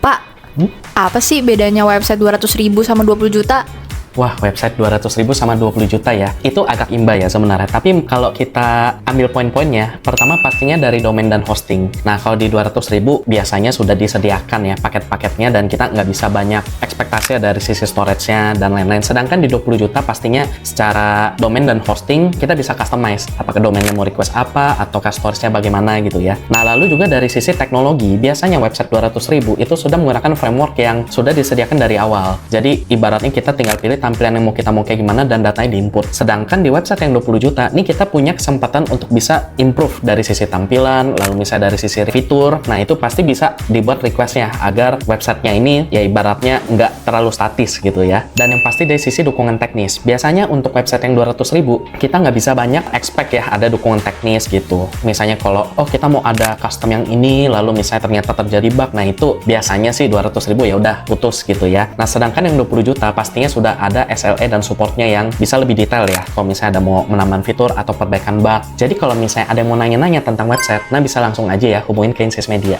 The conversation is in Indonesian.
Pak, apa sih bedanya website 200.000 sama 20 juta? Wah, website 200.000 sama 20 juta ya. Itu agak imbang ya sebenarnya. Tapi kalau kita ambil poin-poinnya, pertama pastinya dari domain dan hosting. Nah, kalau di 200.000 biasanya sudah disediakan ya paket-paketnya dan kita nggak bisa banyak ekspektasi dari sisi storage-nya dan lain-lain. Sedangkan di 20 juta pastinya secara domain dan hosting kita bisa customize. Apakah domainnya mau request apa atau storage-nya bagaimana gitu ya. Nah, lalu juga dari sisi teknologi, biasanya website 200.000 itu sudah menggunakan framework yang sudah disediakan dari awal. Jadi, ibaratnya kita tinggal pilih tampilan yang mau kayak gimana dan datanya diinput. Sedangkan di website yang 20 juta, nih kita punya kesempatan untuk bisa improve dari sisi tampilan, lalu misalnya dari sisi fitur. Nah, itu pasti bisa dibuat requestnya agar websitenya ini ya ibaratnya nggak terlalu statis gitu ya. Dan yang pasti dari sisi dukungan teknis. Biasanya untuk website yang 200.000, kita nggak bisa banyak expect ya ada dukungan teknis gitu. Misalnya kalau, kita mau ada custom yang ini, lalu misalnya ternyata terjadi bug, nah itu biasanya sih 200.000 ya udah putus gitu ya. Nah, sedangkan yang 20 juta pastinya sudah ada SLA dan supportnya yang bisa lebih detail ya. Kalau misalnya ada mau menambah fitur atau perbaikan bug. Jadi kalau misalnya ada yang mau nanya-nanya tentang website, nah bisa langsung aja ya hubungin ke Insys Media.